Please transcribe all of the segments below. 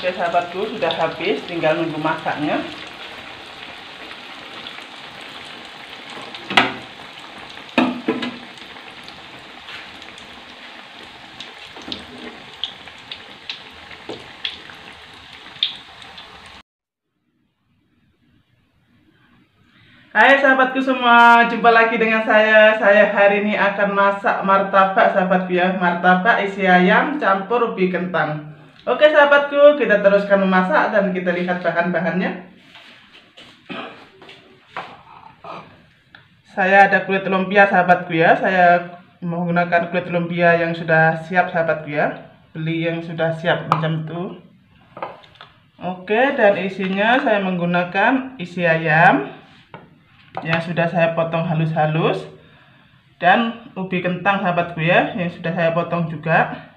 Oke sahabatku, sudah habis, tinggal nunggu masaknya. Hai sahabatku semua, jumpa lagi dengan saya. Saya hari ini akan masak martabak sahabatku ya. Martabak isi ayam campur ubi kentang. Oke sahabatku, kita teruskan memasak dan kita lihat bahan-bahannya. Saya ada kulit lumpia sahabatku ya. Saya menggunakan kulit lumpia yang sudah siap sahabatku ya. Beli yang sudah siap macam itu. Oke, dan isinya saya menggunakan isi ayam yang sudah saya potong halus-halus, dan ubi kentang sahabatku ya, yang sudah saya potong juga.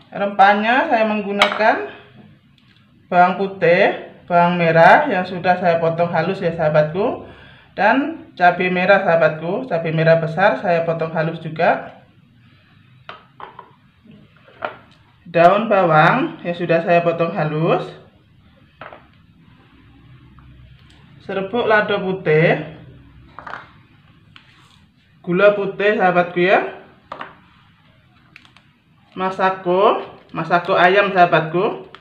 Rempahnya saya menggunakan bawang putih, bawang merah yang sudah saya potong halus ya sahabatku, dan cabai merah sahabatku, cabai merah besar saya potong halus juga. Daun bawang yang sudah saya potong halus. Serbuk lado putih, gula putih sahabatku ya, masako ayam sahabatku,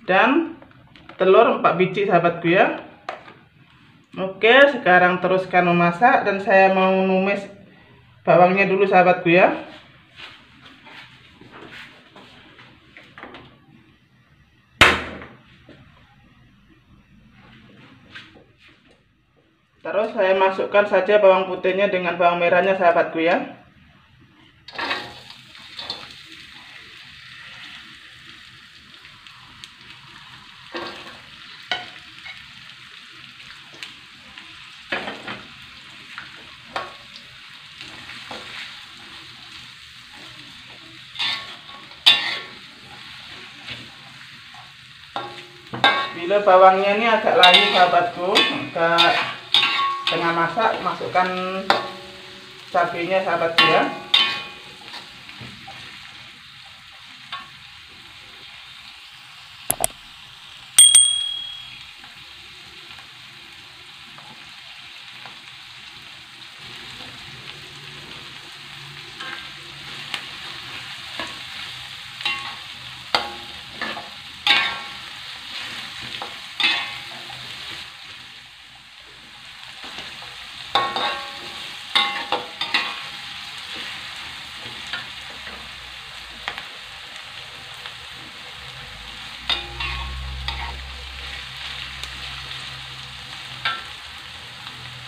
dan telur 4 biji sahabatku ya. Oke, sekarang teruskan memasak dan saya mau numis bawangnya dulu sahabatku ya. Terus saya masukkan saja bawang putihnya dengan bawang merahnya sahabatku ya. Bila bawangnya ini agak layu sahabatku, agak tengah masak, masukkan cabenya sahabatku ya.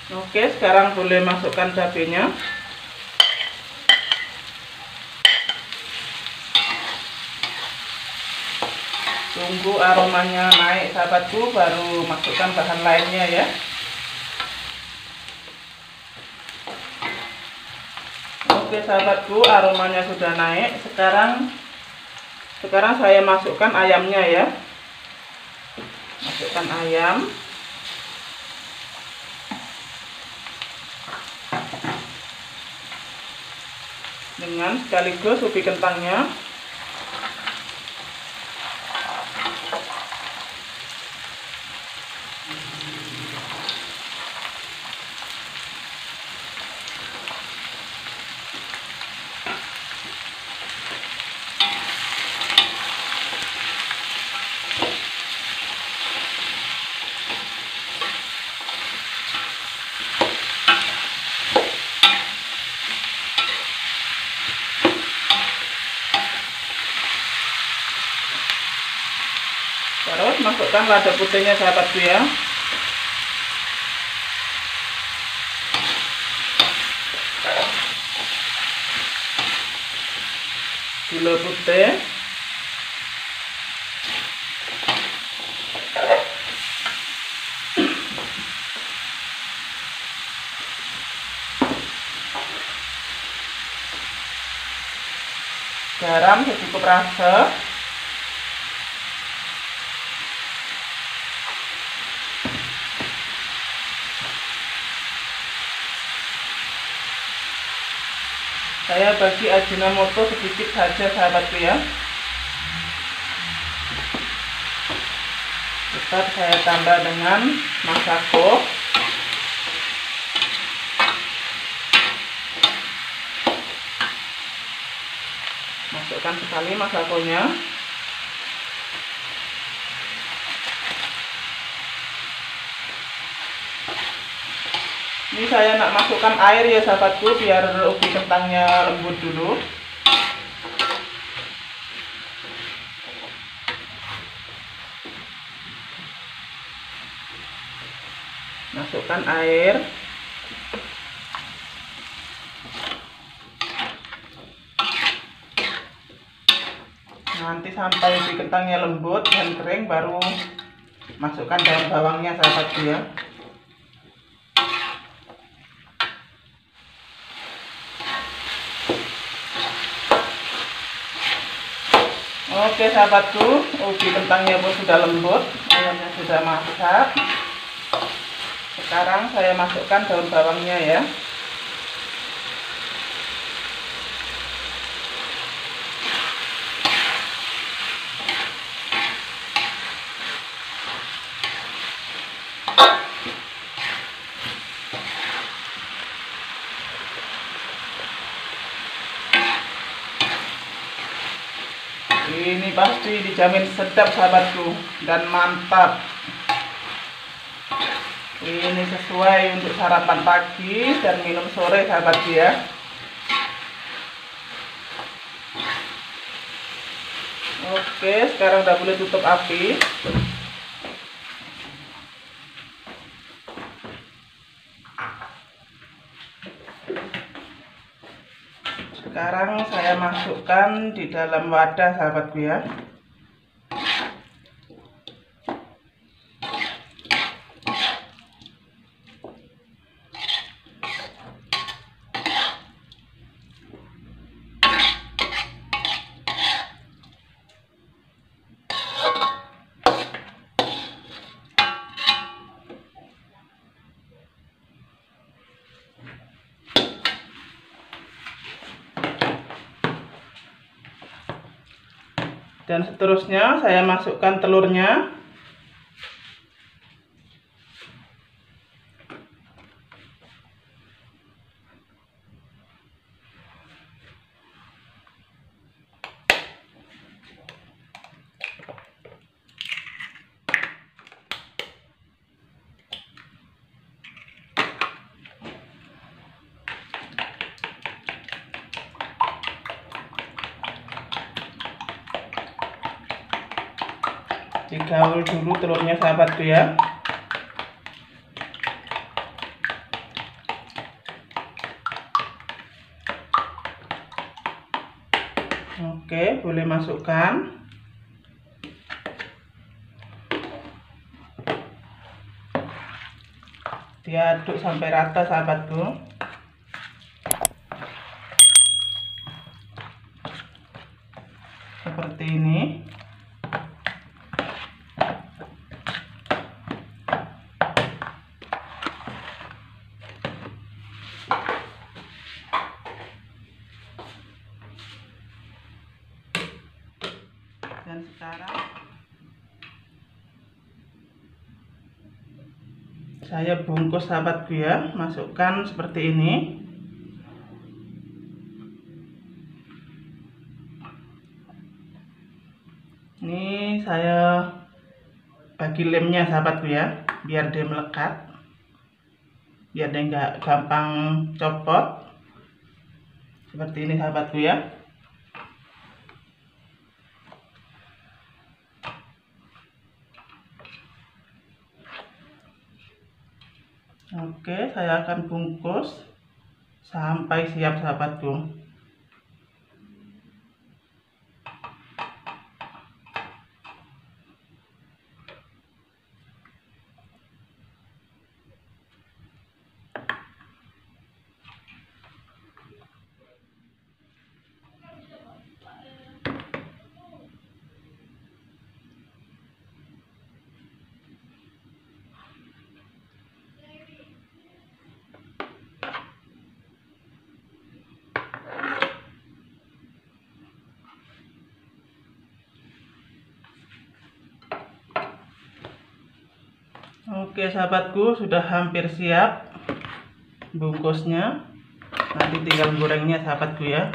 Oke, sekarang boleh masukkan cabenya. Tunggu aromanya naik sahabatku, baru masukkan bahan lainnya ya. Oke sahabatku, aromanya sudah naik. Sekarang saya masukkan ayamnya ya. Masukkan ayam. Dengan sekaligus ubi kentangnya. Terus masukkan lada putihnya sahabatku ya. Gula putih. Garam secukup rasa. Saya bagi Ajinomoto sedikit saja sahabatku ya. mantap. Saya tambah dengan masako. Masukkan sekali masakonya. Ini saya nak masukkan air ya sahabatku, biar ubi kentangnya lembut dulu. Masukkan air. Nanti sampai ubi kentangnya lembut dan kering, baru masukkan daun bawangnya sahabatku ya. Oke sahabatku, ubi kentangnya pun sudah lembut, ayamnya sudah masak. Sekarang saya masukkan daun bawangnya ya. Ini pasti dijamin sedap sahabatku dan mantap. Ini sesuai untuk sarapan pagi dan minum sore sahabatku ya. Oke, sekarang udah boleh tutup api. Sekarang saya masukkan di dalam wadah sahabatku ya. Dan seterusnya saya masukkan telurnya. Digaul dulu telurnya sahabatku ya. Oke, boleh masukkan. Diaduk sampai rata sahabatku. Seperti ini. Dan sekarang saya bungkus sahabatku ya, masukkan seperti ini. Ini saya bagi lemnya sahabatku ya, biar dia melekat, biar dia nggak gampang copot. Seperti ini sahabatku ya. Oke, saya akan bungkus sampai siap sahabatku. Oke sahabatku, sudah hampir siap bungkusnya. Nanti tinggal gorengnya sahabatku ya.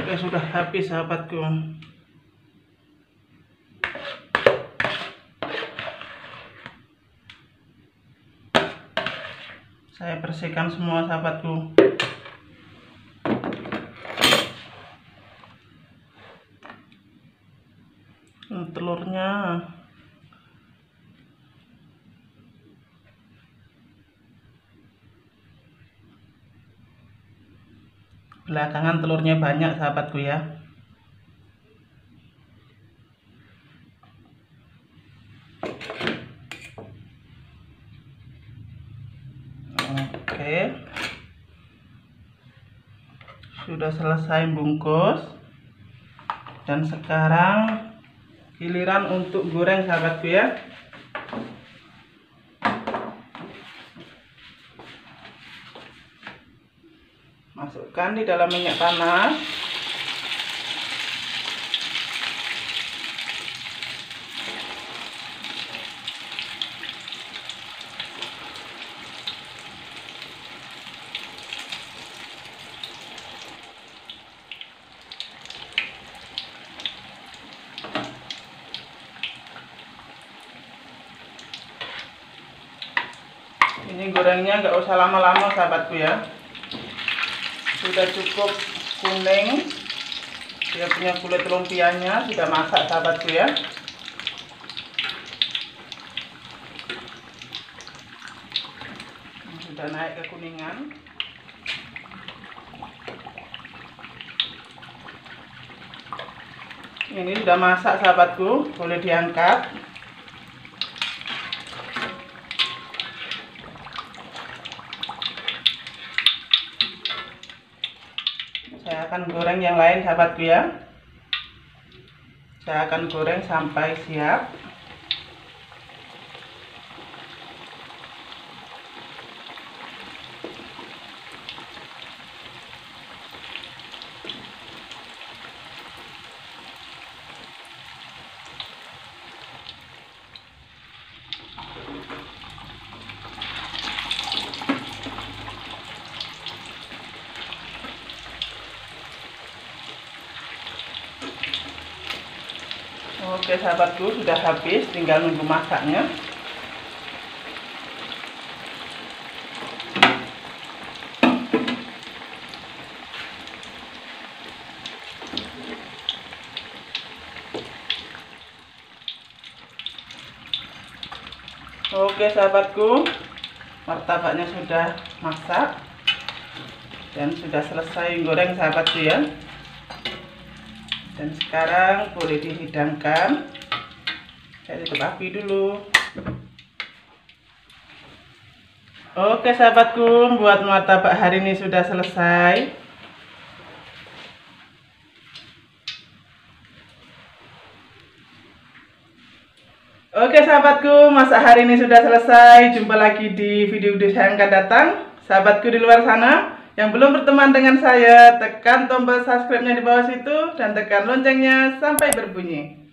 Oke, sudah habis sahabatku. Saya bersihkan semua sahabatku. Telurnya belakangan telurnya banyak sahabatku ya. Oke, sudah selesai bungkus, dan sekarang giliran untuk goreng sahabatku ya. Masukkan di dalam minyak panas. Ini gorengnya nggak usah lama-lama sahabatku ya. Sudah cukup kuning, dia punya kulit lumpianya sudah masak sahabatku ya. Sudah naik kekuningan. Ini sudah masak sahabatku, boleh diangkat. Saya akan goreng yang lain sahabatku ya. Saya akan goreng sampai siap. Oke sahabatku, sudah habis, tinggal nunggu masaknya. Oke sahabatku, martabaknya sudah masak dan sudah selesai goreng sahabatku ya. Dan sekarang boleh dihidangkan. Saya tutup api dulu. Oke sahabatku, buat martabak hari ini sudah selesai. Oke sahabatku, masak hari ini sudah selesai. Jumpa lagi di video-video saya yang akan datang. Sahabatku di luar sana yang belum berteman dengan saya, tekan tombol subscribe-nya di bawah situ dan tekan loncengnya sampai berbunyi.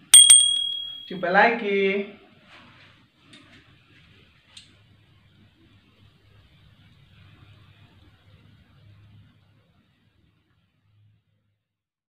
Jumpa lagi.